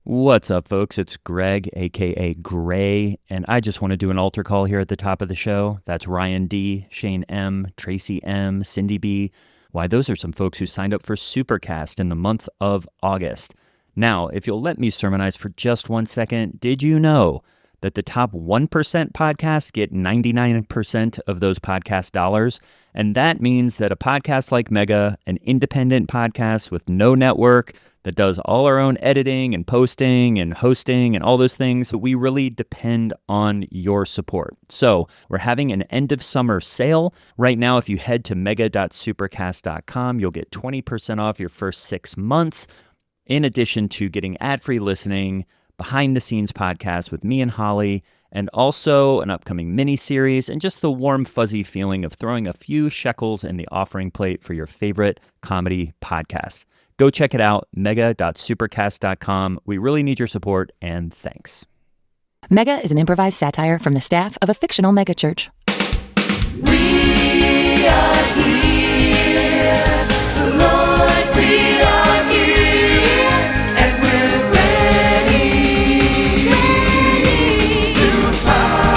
What's up, folks? It's Greg, aka Gray, and I just want to do an altar call here at the top of the show. That's Ryan D, Shane M, Tracy M, Cindy B. Why, those are some folks who signed up for Supercast in the month of August. Now, if you'll let me sermonize for just 1 second, did you know that the top 1% podcasts get 99% of those podcast dollars? And that means that a podcast like Mega, an independent podcast with no network, that does all our own editing and posting and hosting and all those things, we really depend on your support. So we're having an end of summer sale. Right now, if you head to mega.supercast.com, you'll get 20% off your first 6 months, in addition to getting ad-free listening, behind-the-scenes podcasts with me and Halle, and also an upcoming mini-series, and just the warm, fuzzy feeling of throwing a few shekels in the offering plate for your favorite comedy podcast. Go check it out, mega.supercast.com. We really need your support, and thanks. Mega is an improvised satire from the staff of a fictional megachurch. We are here, the Lord, we are here, and we're ready to podcast.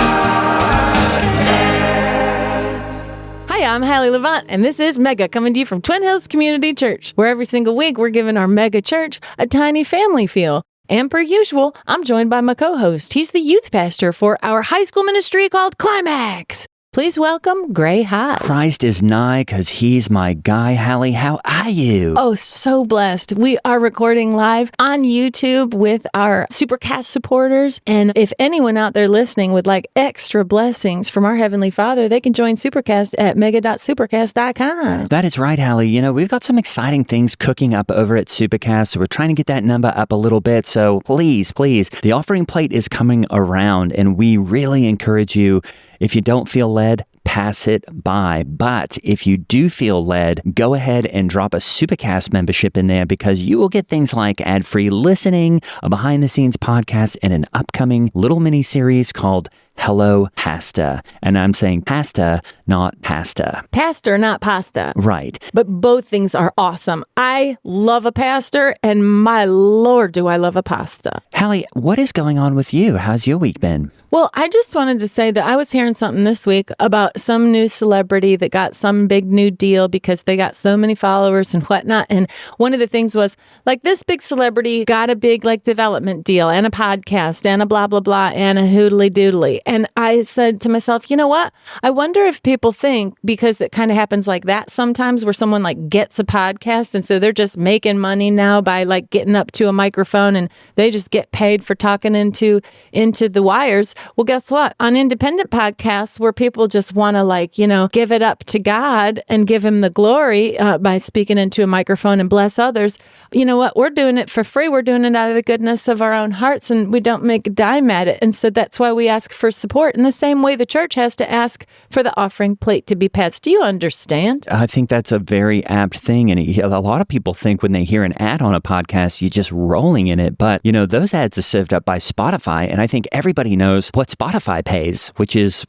Hi, I'm Halle Levant, and this is Mega, coming to you from Twin Hills Community Church, where every single week we're giving our mega church a tiny family feel. And per usual, I'm joined by my co-host. He's the youth pastor for our high school ministry called Climax. Please welcome Gray Haas. Christ is nigh because he's my guy. Halle, how are you? Oh, so blessed. We are recording live on YouTube with our Supercast supporters. And if anyone out there listening would like extra blessings from our Heavenly Father, they can join Supercast at mega.supercast.com. That is right, Halle. You know, we've got some exciting things cooking up over at Supercast, so we're trying to get that number up a little bit. So please, the offering plate is coming around, and we really encourage you, if you don't feel led, pass it by. But if you do feel led, go ahead and drop a Supercast membership in there, because you will get things like ad-free listening, a behind-the-scenes podcast, and an upcoming little mini-series called Hello Pasta. And I'm saying pasta, not pasta. Pastor, not pasta. Right. But both things are awesome. I love a pastor, and my Lord, do I love a pasta. Halle, what is going on with you? How's your week been? Well, I just wanted to say that I was hearing something this week about some new celebrity that got some big new deal because they got so many followers and whatnot. And one of the things was, like, this big celebrity got a big, like, development deal and a podcast and a blah, blah, blah and a hoodly doodly. And I said to myself, you know what? I wonder if people think, because it kind of happens like that sometimes, where someone like gets a podcast and so they're just making money now by like getting up to a microphone and they just get paid for talking into the wires. Well, guess what? On independent podcasts where people just want to, like, you know, give it up to God and give him the glory by speaking into a microphone and bless others, you know what? We're doing it for free. We're doing it out of the goodness of our own hearts, and we don't make a dime at it. And so that's why we ask for support in the same way the church has to ask for the offering plate to be passed. Do you understand? I think that's a very apt thing. And a lot of people think when they hear an ad on a podcast, you're just rolling in it. But, you know, those ads are served up by Spotify. And I think everybody knows what Spotify pays, which is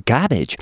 garbage.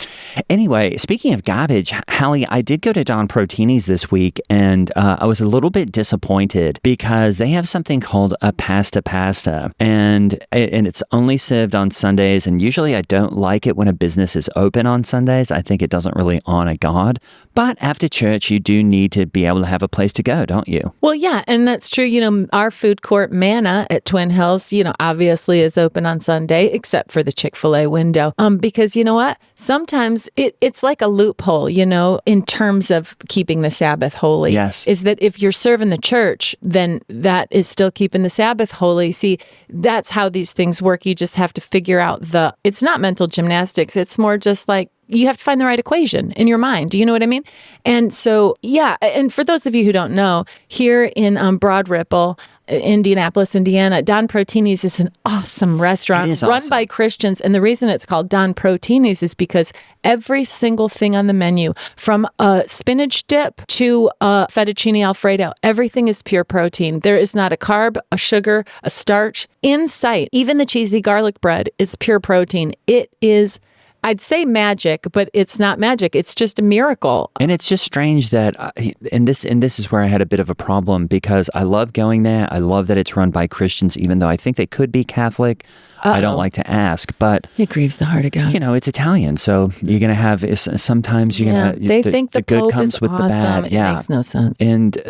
Anyway, speaking of garbage, Halle, I did go to Don Protini's this week, and I was a little bit disappointed because they have something called a pasta, and it's only served on Sundays. And usually I don't like it when a business is open on Sundays. I think it doesn't really honor God. But after church, you do need to be able to have a place to go, don't you? Well, yeah, and that's true. You know, our food court, Manna at Twin Hills, you know, obviously is open on Sunday, except for the Chick-fil-A window. Because you know what? Sometimes it's like a loophole, you know, in terms of keeping the Sabbath holy. Yes. Is that if you're serving the church, then that is still keeping the Sabbath holy. See, that's how these things work. You just have to figure out it's not mental gymnastics. It's more just like, you have to find the right equation in your mind. Do you know what I mean? And so, yeah. And for those of you who don't know, here in Broad Ripple, Indianapolis, Indiana, Don Protini's is an awesome restaurant. It is run awesome. by Christians. And the reason it's called Don Protini's is because every single thing on the menu, from a spinach dip to a fettuccine Alfredo, everything is pure protein. There is not a carb, a sugar, a starch in sight. Even the cheesy garlic bread is pure protein. It is I'd say magic, but it's not magic. It's just a miracle. And it's just strange that, and this is where I had a bit of a problem, because I love going there. I love that it's run by Christians, even though I think they could be Catholic. I don't like to ask, but it grieves the heart of God. It's Italian, so you're gonna have sometimes you're gonna. They think the good Pope comes is with awesome. the bad. It makes no sense. And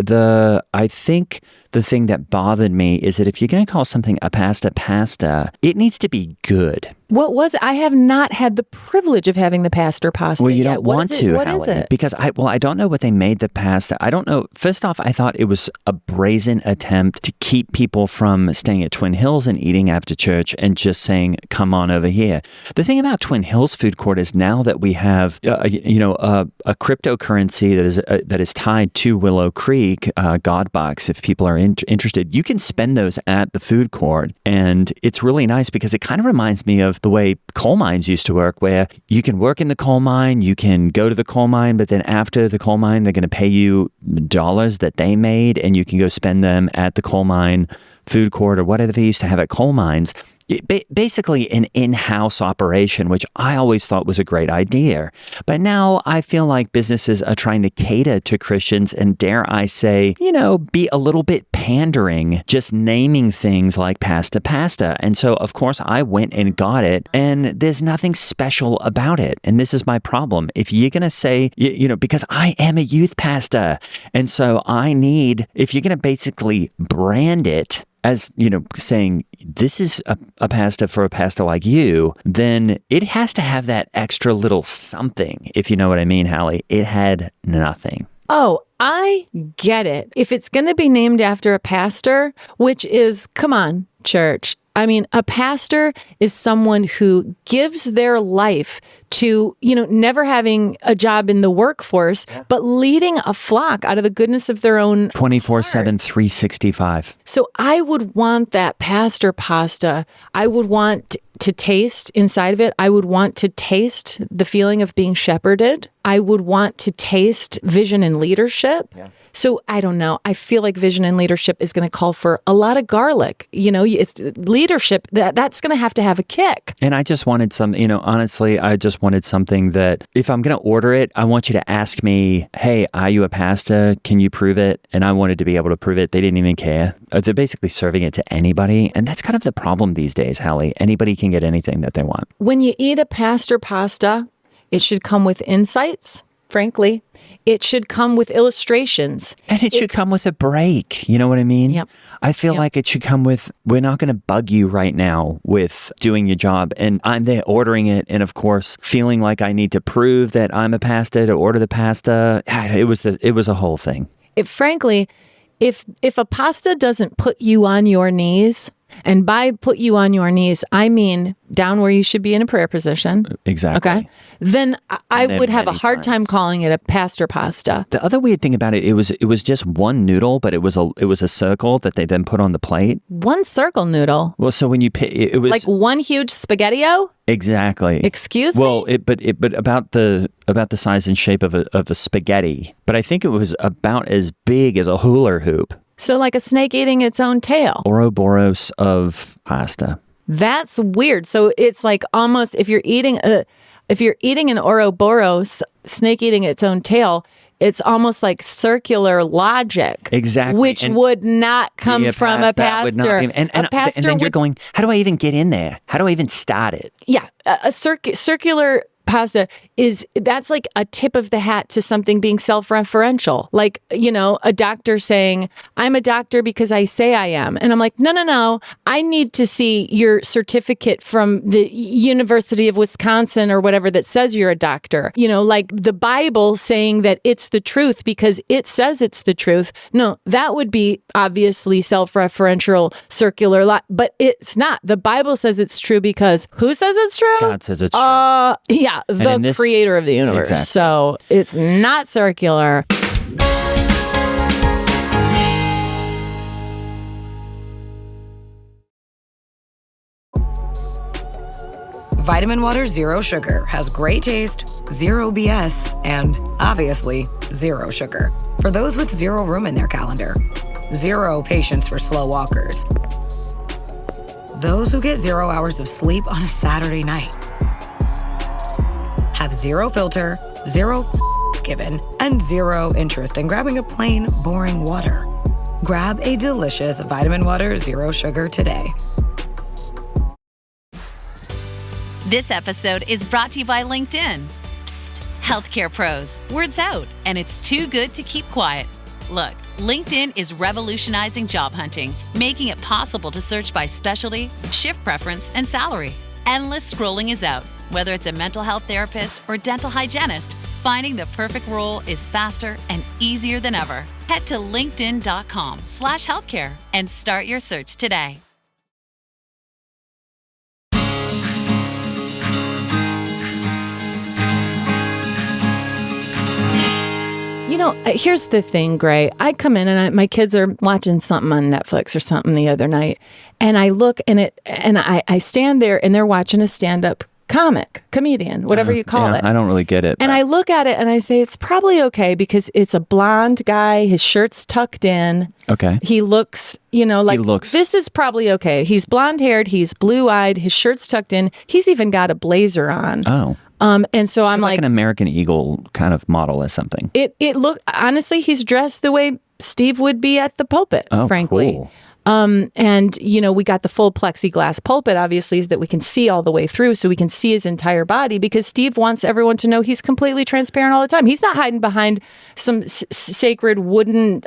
I think the thing that bothered me is that if you're gonna call something a pasta, it needs to be good. What was it? I have not had the privilege of having the pasta pasta. Well, you yet. don't want to, What Halle, is it? because I don't know what they made the pasta. I don't know. First off, I thought it was a brazen attempt to keep people from staying at Twin Hills and eating after church and just saying, "Come on over here." The thing about Twin Hills Food Court is now that we have, a cryptocurrency that is tied to Willow Creek, Godbox. If people are interested, you can spend those at the food court, and it's really nice because it kind of reminds me of the way coal mines used to work, where you can work in the coal mine, you can go to the coal mine, but then after the coal mine, they're going to pay you dollars that they made, and you can go spend them at the coal mine food court or whatever they used to have at coal mines. Basically an in-house operation, which I always thought was a great idea. But now I feel like businesses are trying to cater to Christians and, dare I say, be a little bit pandering, just naming things like pasta. And so, of course, I went and got it, and there's nothing special about it. And this is my problem. If you're going to say, because I am a youth pastor, and so if you're going to basically brand it as, saying this is a pasta for a pastor like you, then it has to have that extra little something, if you know what I mean, Halle. It had nothing. Oh, I get it. If it's going to be named after a pastor, which is, come on, church. I mean, a pastor is someone who gives their life to, never having a job in the workforce, but leading a flock out of the goodness of their own 24/7, 365. So I would want that pastor pasta. I would want to taste inside of it. I would want to taste the feeling of being shepherded. I would want to taste vision and leadership. Yeah. So I don't know. I feel like vision and leadership is going to call for a lot of garlic. It's leadership that's going to have a kick. And I just wanted honestly, I just wanted something that if I'm going to order it, I want you to ask me, hey, are you a pastor? Can you prove it? And I wanted to be able to prove it. They didn't even care. They're basically serving it to anybody. And that's kind of the problem these days, Halle. Anybody can get anything that they want. When you eat a pastor pasta, it should come with insights. Frankly, it should come with illustrations. And it should come with a break. You know what I mean? Yep. I feel like it should come with, we're not going to bug you right now with doing your job. And I'm there ordering it. And of course, feeling like I need to prove that I'm a pastor to order the pasta. It was a whole thing. Frankly, if a pasta doesn't put you on your knees, and by put you on your knees, I mean down where you should be in a prayer position. Exactly. Okay. Then I would have a hard time calling it a pastor pasta. The other weird thing about it was just one noodle, but it was a circle that they then put on the plate. One circle noodle. Well, so when you it was like one huge spaghetti-o? Exactly. Excuse me? Well, but about the size and shape of a spaghetti. But I think it was about as big as a hula hoop. So like a snake eating its own tail. Ouroboros of pasta. That's weird. So it's like almost if you're eating an Ouroboros, snake eating its own tail, it's almost like circular logic. Exactly. Which would not come from a pastor. And then you're going, how do I even get in there? How do I even start it? Yeah. A circular pasta that's like a tip of the hat to something being self-referential. Like, a doctor saying, I'm a doctor because I say I am. And I'm like, no. I need to see your certificate from the University of Wisconsin or whatever that says you're a doctor. Like the Bible saying that it's the truth because it says it's the truth. No, that would be obviously self-referential, circular, but it's not. The Bible says it's true because who says it's true? God says it's true. Yeah, the creator of the universe. Exactly. So it's not circular. Vitamin Water Zero Sugar has great taste, zero BS, and obviously zero sugar. For those with zero room in their calendar, zero patience for slow walkers, those who get 0 hours of sleep on a Saturday night, have zero filter, zero given, and zero interest in grabbing a plain, boring water. Grab a delicious vitamin water zero sugar today. This episode is brought to you by LinkedIn. Psst, healthcare pros, word's out, and it's too good to keep quiet. Look, LinkedIn is revolutionizing job hunting, making it possible to search by specialty, shift preference, and salary. Endless scrolling is out. Whether it's a mental health therapist or dental hygienist, finding the perfect role is faster and easier than ever. Head to linkedin.com/healthcare and start your search today. You know, here's the thing, Gray. I come in and my kids are watching something on Netflix or something the other night, and I look and I stand there and they're watching a stand-up comedian, whatever you call it. I don't really get it. And I look at it and I say, it's probably okay because it's a blonde guy. His shirt's tucked in. Okay. He looks, this is probably okay. He's blonde haired. He's blue eyed. His shirt's tucked in. He's even got a blazer on. Oh. And so I'm like an American Eagle kind of model or something. It look honestly, he's dressed the way Steve would be at the pulpit, frankly. Cool. And, we got the full plexiglass pulpit, obviously, that we can see all the way through, so we can see his entire body, because Steve wants everyone to know he's completely transparent all the time. He's not hiding behind some sacred wooden,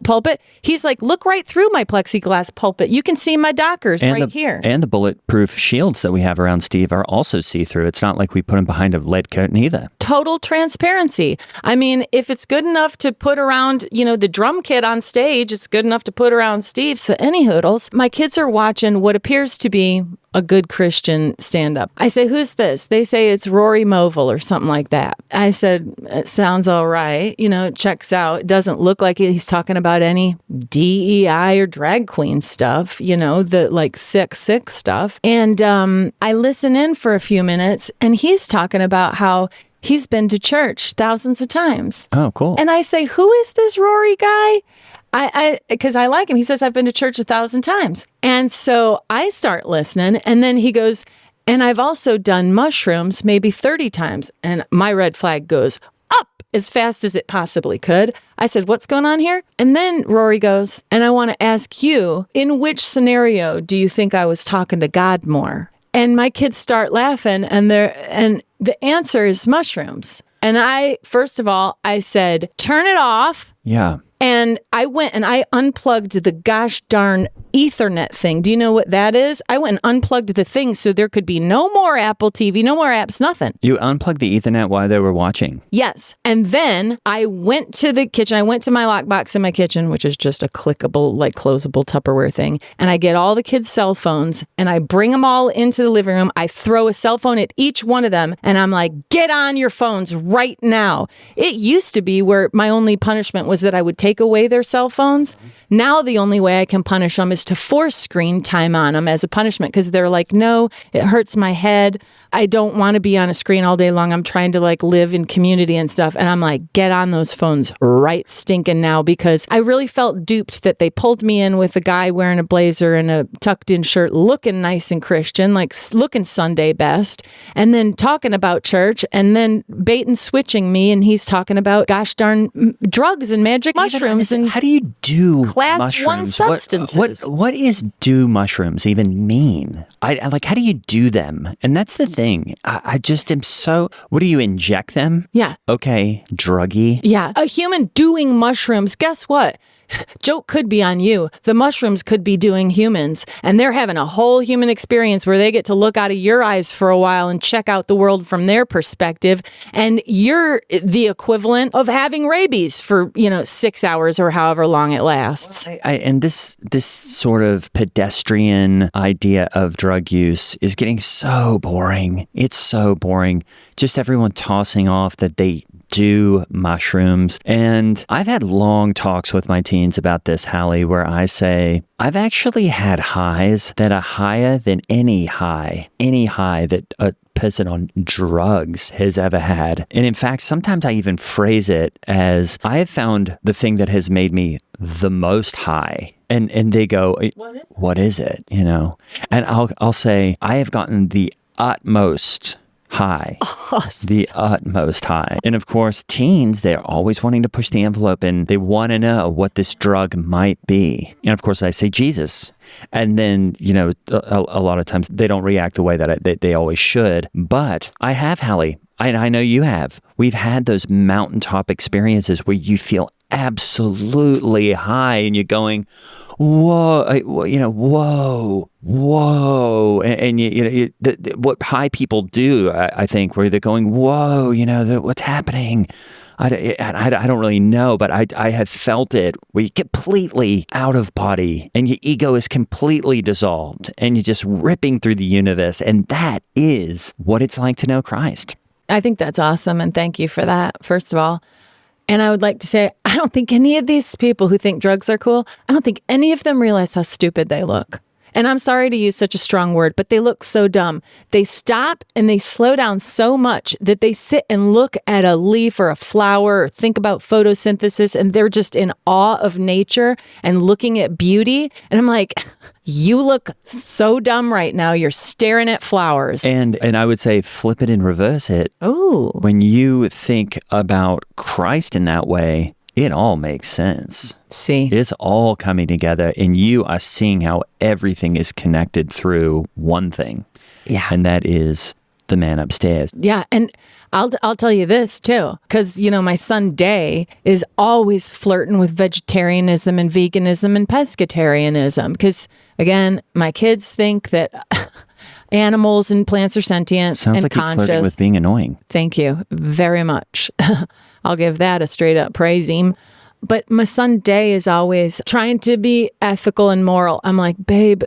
pulpit. He's like, look right through my plexiglass pulpit. You can see my Dockers here. And the bulletproof shields that we have around Steve are also see-through. It's not like we put him behind a lead curtain either. Total transparency. I mean, if it's good enough to put around, the drum kit on stage, it's good enough to put around Steve. So any hoodles, my kids are watching what appears to be a good Christian stand-up. I say, who's this? They say it's Rory Movil or something like that. I said, it sounds all right. It checks out. It doesn't look like he's talking about any DEI or drag queen stuff, the like sick stuff. And I listen in for a few minutes and he's talking about how he's been to church thousands of times. Oh, cool. And I say, who is this Rory guy? Because I like him. He says, I've been to church 1,000 times. And so I start listening, and then he goes, and I've also done mushrooms maybe 30 times. And my red flag goes up as fast as it possibly could. I said, what's going on here? And then Rory goes, and I want to ask you, in which scenario do you think I was talking to God more? And my kids start laughing, and the answer is mushrooms. And first of all, I said, turn it off. Yeah. And I went and I unplugged the gosh darn Ethernet thing. Do you know what that is? I went and unplugged the thing so there could be no more Apple TV, no more apps, nothing. You unplugged the Ethernet while they were watching? Yes. And then I went to the kitchen. I went to my lockbox in my kitchen, which is just a clickable, like closable Tupperware thing. And I get all the kids' cell phones and I bring them all into the living room. I throw a cell phone at each one of them. And I'm like, get on your phones right now. It used to be where my only punishment was that I would take away their cell phones. Now the only way I can punish them is to force screen time on them as a punishment, because they're like, no, it hurts my head. I don't want to be on a screen all day long. I'm trying to live in community and stuff. And I'm like, get on those phones right stinking now, because I really felt duped that they pulled me in with a guy wearing a blazer and a tucked in shirt, looking nice and Christian, looking Sunday best, and then talking about church, and then bait and switching me. And he's talking about gosh darn drugs and magic mushrooms. And how do you do class mushrooms? one substances? What is do mushrooms even mean? I how do you do them? And that's the thing. I just am so. What do you inject them? Yeah. Okay, druggy. Yeah. A human doing mushrooms. Guess what? Joke could be on you. The mushrooms could be doing humans, and they're having a whole human experience where they get to look out of your eyes for a while and check out the world from their perspective. And you're the equivalent of having rabies for, 6 hours or however long it lasts. And this sort of pedestrian idea of drug use is getting so boring. It's so boring. Just everyone tossing off that they do mushrooms. And I've had long talks with my teens about this, Halle, where I say, I've actually had highs that are higher than any high that a person on drugs has ever had. And in fact, sometimes I even phrase it as, I have found the thing that has made me the most high. And they go, what is it? And I'll say, I have gotten the utmost high. The utmost high. And of course, teens, they're always wanting to push the envelope and they want to know what this drug might be. And of course, I say Jesus. And then, a lot of times they don't react the way that they always should. But I have, Halle. I know you have. We've had those mountaintop experiences where you feel absolutely high and you're going, whoa, whoa. And what high people do, I think, where they're going, whoa, what's happening? I don't really know, but I have felt it where you're completely out of body and your ego is completely dissolved and you're just ripping through the universe. And that is what it's like to know Christ. I think that's awesome. And thank you for that, first of all. And I would like to say, I don't think any of these people who think drugs are cool, I don't think any of them realize how stupid they look. And I'm sorry to use such a strong word, but they look so dumb. They stop and they slow down so much that they sit and look at a leaf or a flower or think about photosynthesis and they're just in awe of nature and looking at beauty. And I'm like, you look so dumb right now. You're staring at flowers. And I would say flip it and reverse it. Oh. When you think about Christ in that way, it all makes sense. See, it's all coming together and you are seeing how everything is connected through one thing. Yeah. And that is the man upstairs. Yeah. And I'll tell you this too, because, my son Day is always flirting with vegetarianism and veganism and pescatarianism. Because again, my kids think that animals and plants are sentient Sounds and like conscious. He's flirting with being annoying. Thank you very much. I'll give that a straight up praise him. But my son Day is always trying to be ethical and moral. I'm like, babe,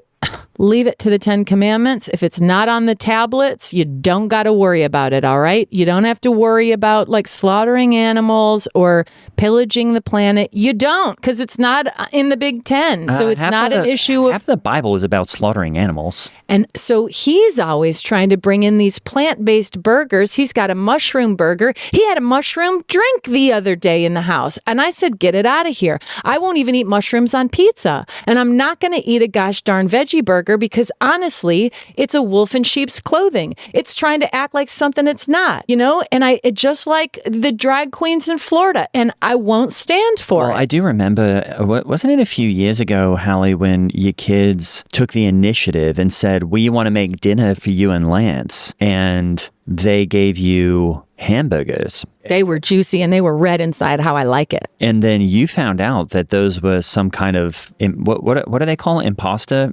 leave it to the 10 Commandments. If it's not on the tablets, you don't got to worry about it, all right? You don't have to worry about slaughtering animals or pillaging the planet. You don't, because it's not in the Big Ten. So it's not an issue. Half the Bible is about slaughtering animals. And so he's always trying to bring in these plant-based burgers. He's got a mushroom burger. He had a mushroom drink the other day in the house. And I said, get it out of here. I won't even eat mushrooms on pizza. And I'm not going to eat a gosh darn veggie burger because honestly, it's a wolf in sheep's clothing. It's trying to act like something it's not, and it just like the drag queens in Florida, and I won't stand for it. I do remember, wasn't it a few years ago, Halle, when your kids took the initiative and said, we want to make dinner for you and Lance, and they gave you hamburgers. They were juicy and they were red inside how I like it. And then you found out that those were some kind of, what do they call it? Imposter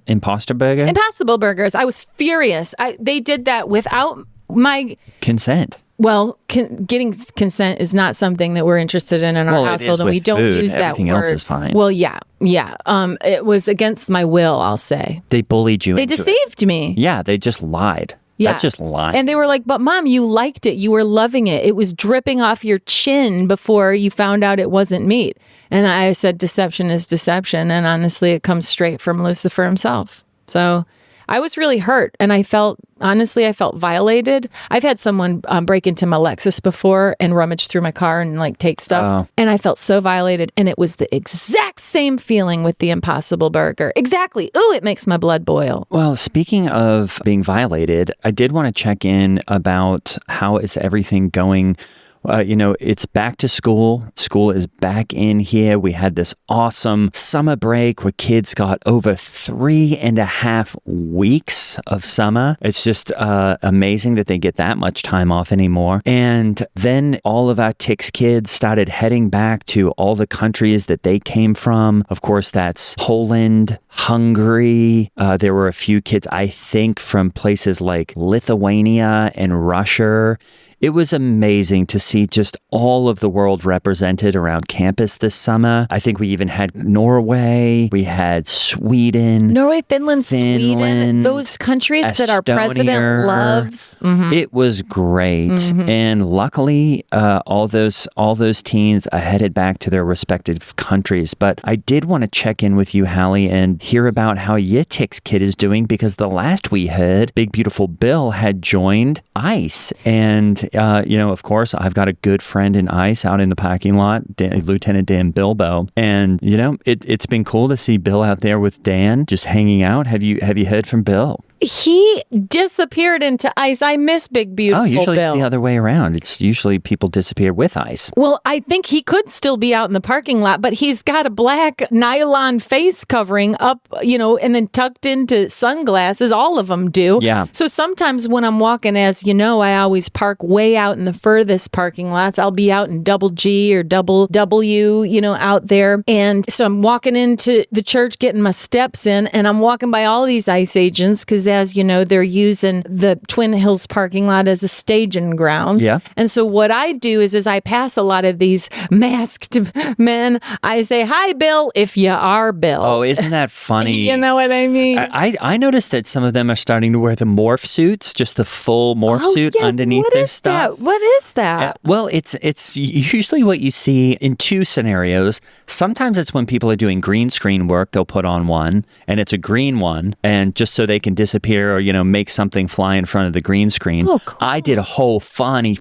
burger? Impossible burgers. I was furious. They did that without my consent. Well, getting consent is not something that we're interested in our household, and we don't use that Everything word. else is fine. Well, yeah. It was against my will, I'll say. They bullied you. They into deceived me. Yeah, they just lied. Yeah. That's just lying. And they were like, but Mom, you liked it. You were loving it. It was dripping off your chin before you found out it wasn't meat. And I said, deception is deception. And honestly, it comes straight from Lucifer himself. So I was really hurt. And I felt violated. I've had someone break into my Lexus before and rummage through my car and take stuff. Oh. And I felt so violated. And it was the exact same feeling with the Impossible Burger. Exactly. Ooh, it makes my blood boil. Well, speaking of being violated, I did want to check in about how is everything going. It's back to school. School is back in here. We had this awesome summer break where kids got over 3.5 weeks of summer. It's just amazing that they get that much time off anymore. And then all of our Tix kids started heading back to all the countries that they came from. Of course, that's Poland, Hungary. There were a few kids, I think, from places like Lithuania and Russia. It was amazing to see just all of the world represented around campus this summer. I think we even had Norway, we had Sweden. Norway, Finland, Sweden, those countries that our president loves. Mm-hmm. It was great. Mm-hmm. And luckily, all those teens are headed back to their respective countries. But I did want to check in with you, Halle, and hear about how your Tix kid is doing, because the last we heard, Big Beautiful Bill had joined ICE. And of course, I've got a good friend in ICE out in the parking lot, Lieutenant Dan Bilbo. And, it's been cool to see Bill out there with Dan just hanging out. Have you heard from Bill? He disappeared into ice. I miss Big Beautiful usually Bill. it's the other way around. It's usually people disappear with ice. Well, I think he could still be out in the parking lot, but he's got a black nylon face covering up, and then tucked into sunglasses. All of them do. Yeah. So sometimes when I'm walking, as you know, I always park way out in the furthest parking lots. I'll be out in double G or double W, out there. And so I'm walking into the church, getting my steps in, and I'm walking by all these ICE agents because, as you know, they're using the Twin Hills parking lot as a staging ground. Yeah. And so what I do is, as I pass a lot of these masked men, I say, "Hi, Bill," if you are Bill. Oh, isn't that funny? You know what I mean? I noticed that some of them are starting to wear the morph suits, just the full morph suit underneath what their is stuff. That? What is that? Well, it's usually what you see in two scenarios. Sometimes it's when people are doing green screen work, they'll put on one, and it's a green one, and just so they can disappear or, make something fly in front of the green screen. Oh, cool. I did a whole funny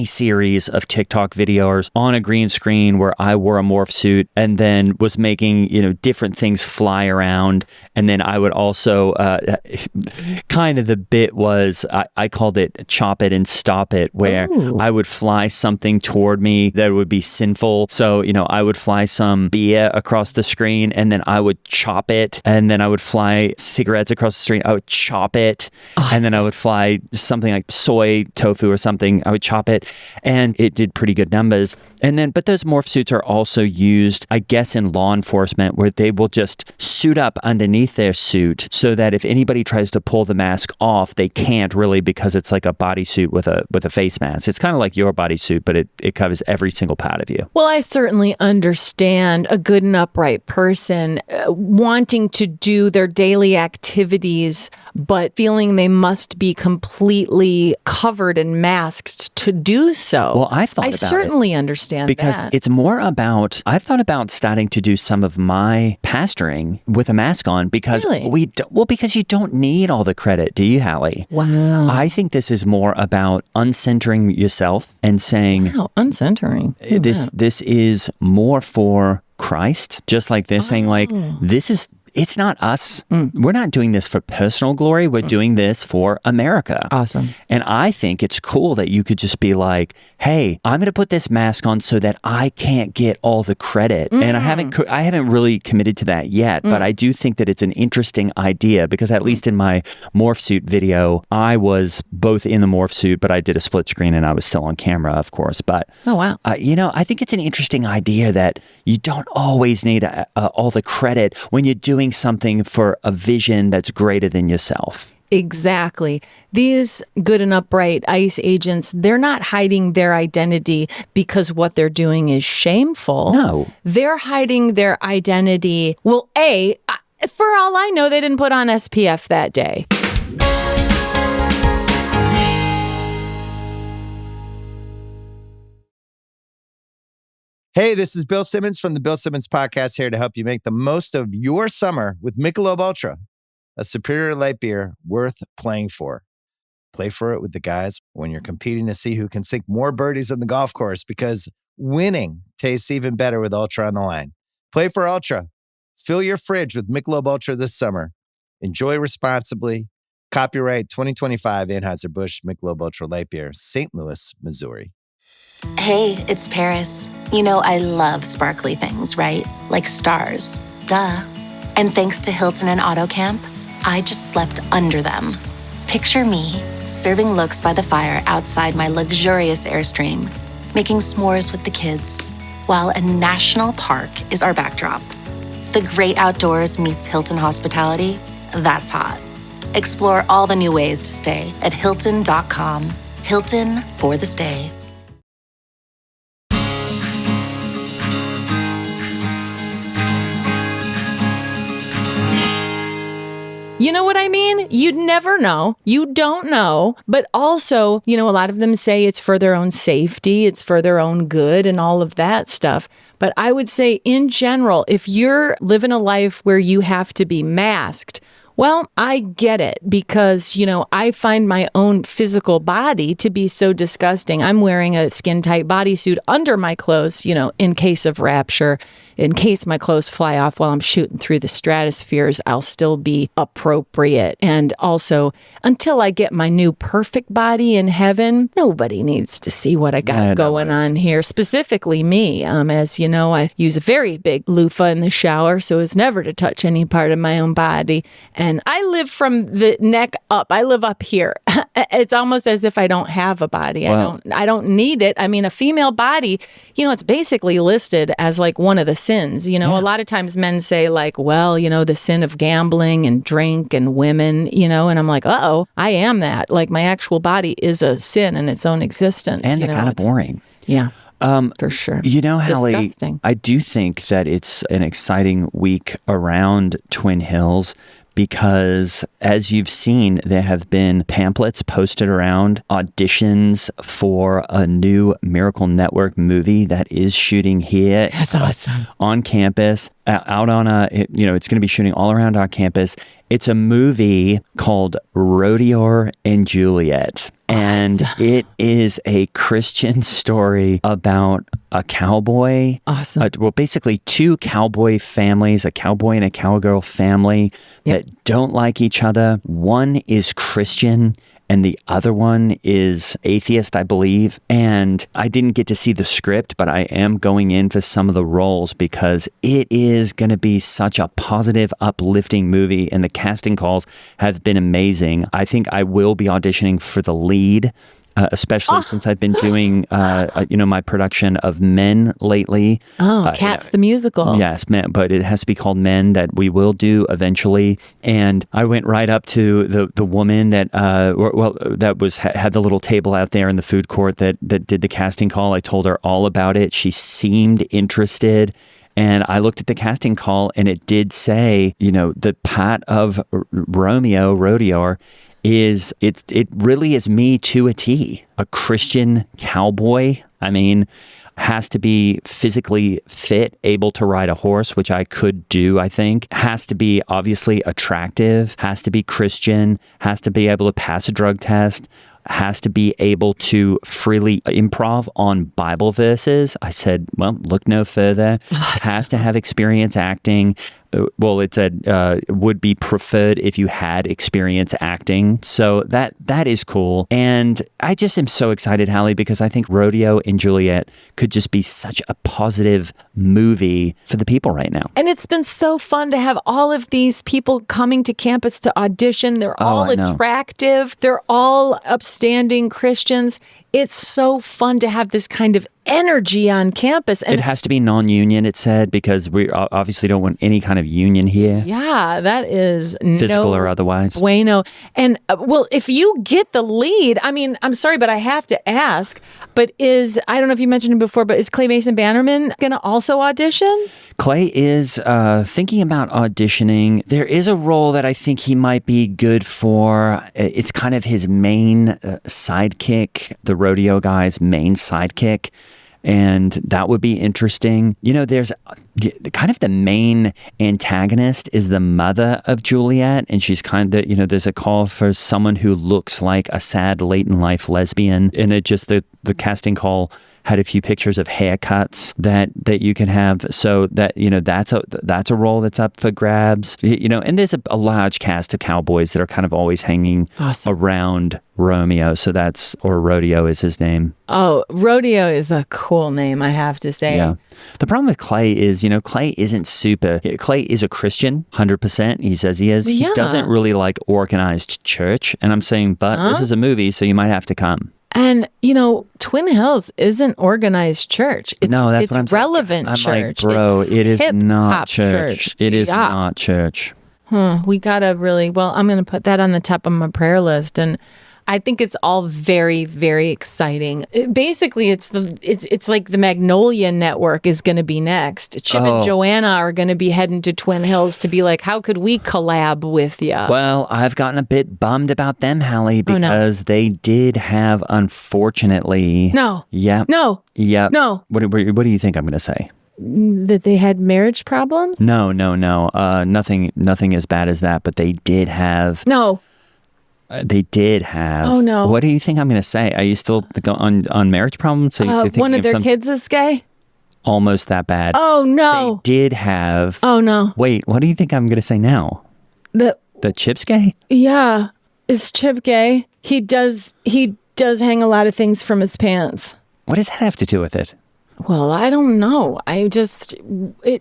series of TikTok videos on a green screen where I wore a morph suit and then was making, different things fly around. And then I would also, kind of the bit was, I called it chop it and stop it, where I would fly something toward me that would be sinful. So, I would fly some beer across the screen and then I would chop it. And then I would fly cigarettes across the screen. I would chop it. Awesome. And then I would fly something like soy tofu or something. I would chop it. And it did pretty good numbers. But those morph suits are also used, I guess, in law enforcement, where they will just suit up underneath their suit so that if anybody tries to pull the mask off, they can't really, because it's like a bodysuit with a face mask. It's kind of like your bodysuit, but it covers every single part of you. Well, I certainly understand a good and upright person wanting to do their daily activities, but feeling they must be completely covered and masked to do so. Well, I certainly understand because that. it's more about, I thought about starting to do some of my pastoring with a mask on because because you don't need all the credit, do you, Halle? Wow. I think this is more about uncentering yourself and saying, wow, uncentering. This is more for Christ, just like they're saying, like, it's not us. We're not doing this for personal glory. We're doing this for America. Awesome. And I think it's cool that you could just be like, hey, I'm going to put this mask on so that I can't get all the credit. And I haven't really committed to that yet, but I do think that it's an interesting idea because at least in my morph suit video, I was both in the morph suit, but I did a split screen and I was still on camera, of course. But, oh, wow. I think it's an interesting idea that you don't always need all the credit when you're doing something for a vision that's greater than yourself. Exactly. These good and upright ICE agents, they're not hiding their identity because what they're doing is shameful. No. They're hiding their identity. Well, for all I know, they didn't put on SPF that day. Hey, this is Bill Simmons from the Bill Simmons Podcast, here to help you make the most of your summer with Michelob Ultra, a superior light beer worth playing for. Play for it with the guys when you're competing to see who can sink more birdies on the golf course, because winning tastes even better with Ultra on the line. Play for Ultra. Fill your fridge with Michelob Ultra this summer. Enjoy responsibly. Copyright 2025 Anheuser-Busch Michelob Ultra Light Beer, St. Louis, Missouri. Hey, it's Paris. You know I love sparkly things, right? Like stars. Duh. And thanks to Hilton and AutoCamp, I just slept under them. Picture me serving looks by the fire outside my luxurious Airstream, making s'mores with the kids, while a national park is our backdrop. The great outdoors meets Hilton hospitality. That's hot. Explore all the new ways to stay at Hilton.com. Hilton for the stay. You know what I mean? You'd never know. You don't know. But also, a lot of them say it's for their own safety, it's for their own good and all of that stuff. But I would say in general, if you're living a life where you have to be masked, well, I get it because, I find my own physical body to be so disgusting. I'm wearing a skin-tight bodysuit under my clothes, in case of rapture. in case my clothes fly off while I'm shooting through the stratospheres, I'll still be appropriate. And also, until I get my new perfect body in heaven, nobody needs to see what I got going on here. Specifically me. As you know, I use a very big loofah in the shower so as never to touch any part of my own body. And I live from the neck up. I live up here. It's almost as if I don't have a body. Well, I don't need it. I mean, a female body, it's basically listed as like one of the sins. A lot of times men say like, well, the sin of gambling and drink and women, and I'm like, uh-oh, I am that. Like my actual body is a sin in its own existence. And kind of boring. Yeah. For sure. Halle, Disgusting. I do think that it's an exciting week around Twin Hills because, as you've seen, there have been pamphlets posted around, auditions for a new Miracle Network movie that is shooting here. That's awesome. On campus, out on it's going to be shooting all around our campus. It's a movie called Rodeo and Juliet. And it is a Christian story about a cowboy. Awesome. Basically two cowboy families, a cowboy and a cowgirl family that don't like each other. One is Christian and the other one is atheist, I believe. And I didn't get to see the script, but I am going in for some of the roles because it is going to be such a positive, uplifting movie. And the casting calls have been amazing. I think I will be auditioning for the lead. Especially since I've been doing, my production of Men lately. Cats the musical. Yes, Men, but it has to be called Men that we will do eventually. And I went right up to the woman that had the little table out there in the food court that did the casting call. I told her all about it. She seemed interested. And I looked at the casting call and it did say, the part of Rodeo it really is me to a T. A Christian cowboy, has to be physically fit, able to ride a horse, which I could do, I think. Has to be obviously attractive, has to be Christian, has to be able to pass a drug test, has to be able to freely improv on Bible verses. I said, well, look no further. Has to have experience acting. Well, it said would be preferred if you had experience acting. So that is cool. And I just am so excited, Halle, because I think Rodeo and Juliet could just be such a positive movie for the people right now. And it's been so fun to have all of these people coming to campus to audition. They're all attractive. They're all upstanding Christians. It's so fun to have this kind of energy on campus. And it has to be non-union, it said, because we obviously don't want any kind of union here. Yeah, that is physical or otherwise. Bueno. And if you get the lead, I'm sorry, but I have to ask, but I don't know if you mentioned it before, but is Clay Mason Bannerman going to also audition? Clay is thinking about auditioning. There is a role that I think he might be good for. It's kind of his main sidekick, the rodeo guy's main sidekick. And that would be interesting. There's kind of the main antagonist is the mother of Juliet. And she's kind of, there's a call for someone who looks like a sad late in life lesbian. And it just, the casting call had a few pictures of haircuts that you can have. So that, that's a role that's up for grabs. And there's a large cast of cowboys that are kind of always hanging around Romeo. So or Rodeo is his name. Oh, Rodeo is a cool name, I have to say. Yeah. The problem with Clay is, Clay isn't Clay is a Christian, 100%. He says he is. Yeah. He doesn't really like organized church. And I'm saying, but this is a movie, so you might have to come. And, Twin Hills isn't organized church. It's what I'm saying. Relevant I'm church. Like, bro, it is not church. It is not church. We got to really, I'm going to put that on the top of my prayer list. And I think it's all very, very exciting. Basically, it's like the Magnolia Network is going to be next. Chip and Joanna are going to be heading to Twin Hills to be like, how could we collab with you? Well, I've gotten a bit bummed about them, Halle, because they did have, unfortunately... No. Yeah. No. Yeah. No. What do you think I'm going to say? That they had marriage problems? No. Nothing as bad as that, but they did have... No. They did have. Oh, no. What do you think I'm going to say? Are you still on marriage problems? So you think one of their kids is gay? almost that bad. Oh, no. They did have... Oh, no. Wait, what do you think I'm going to say now? The Chip's gay? Yeah. Is Chip gay? He does hang a lot of things from his pants. What does that have to do with it? Well, I don't know. It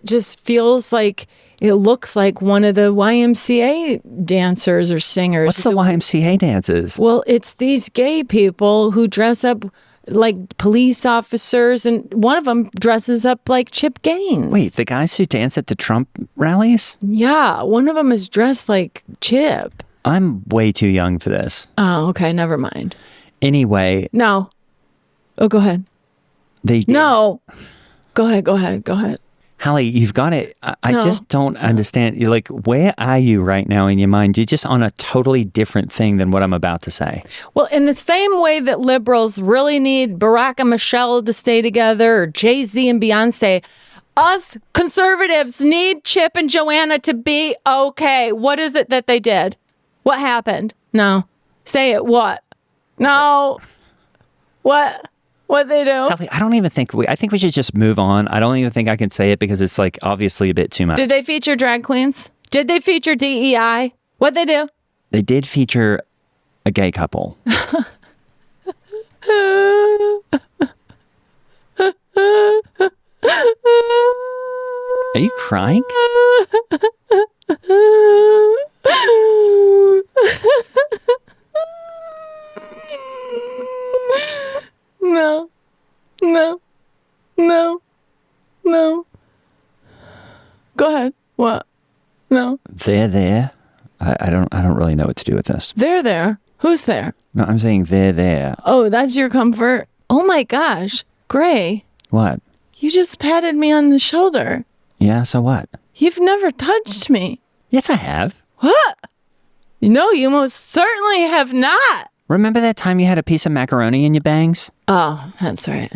just feels like it looks like one of the YMCA dancers or singers. What's the YMCA dances? Well, it's these gay people who dress up like police officers, and one of them dresses up like Chip Gaines. Wait, the guys who dance at the Trump rallies? Yeah, one of them is dressed like Chip. I'm way too young for this. Oh, okay, never mind. Anyway. No. Oh, go ahead. No. Go ahead. Halle, you've got it. I No. just don't understand. You're like, where are you right now in your mind? You're just on a totally different thing than what I'm about to say. Well, in the same way that liberals really need Barack and Michelle to stay together, or Jay-Z and Beyonce, us conservatives need Chip and Joanna to be okay. What is it that they did? What happened? No. Say it. What? No. What? What they do? Halle, I don't even think I think we should just move on. I don't even think I can say it because it's like obviously a bit too much. Did they feature drag queens? Did they feature DEI? What'd they do? They did feature a gay couple. Are you crying? No. Go ahead. What? No. They're there. I don't really know what to do with this. They're there. Who's there? No, I'm saying they're there. Oh, that's your comfort? Oh my gosh. Gray, What? you just patted me on the shoulder. Yeah, so what? You've never touched me. Yes, I have. What? No, you most certainly have not. Remember that time you had a piece of macaroni in your bangs? Oh, that's right.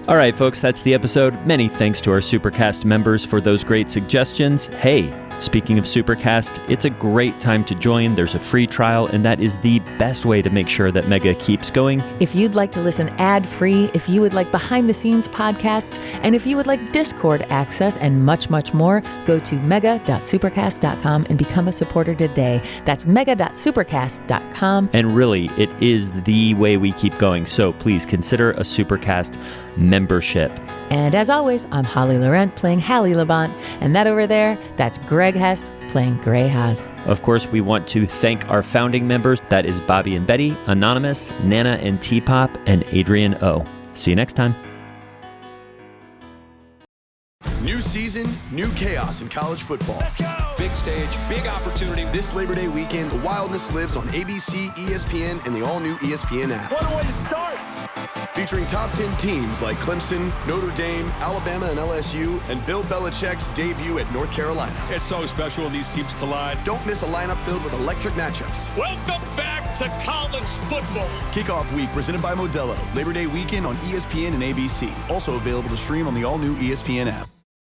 All right, folks, that's the episode. Many thanks to our Supercast members for those great suggestions. Hey, speaking of Supercast, it's a great time to join. There's a free trial, and that is the best way to make sure that Mega keeps going. If you'd like to listen ad-free, if you would like behind-the-scenes podcasts, and if you would like Discord access and much, much more, go to mega.supercast.com and become a supporter today. That's mega.supercast.com. And really, it is the way we keep going. So please consider a Supercast membership. And as always, I'm Holly Laurent playing Halle Labont, and that over there, that's Greg Hess playing Gray Haas. Of course, we want to thank our founding members. That is Bobby and Betty, Anonymous, Nana and T-Pop, and Adrian O. See you next time. New season, new chaos in college football. Let's go. Big stage, big opportunity. This Labor Day weekend, the wildness lives on ABC, ESPN, and the all-new ESPN app. What a way to start. Featuring top 10 teams like Clemson, Notre Dame, Alabama, and LSU, and Bill Belichick's debut at North Carolina. It's so special when these teams collide. Don't miss a lineup filled with electric matchups. Welcome back to college football. Kickoff week presented by Modelo. Labor Day weekend on ESPN and ABC. Also available to stream on the all-new ESPN app.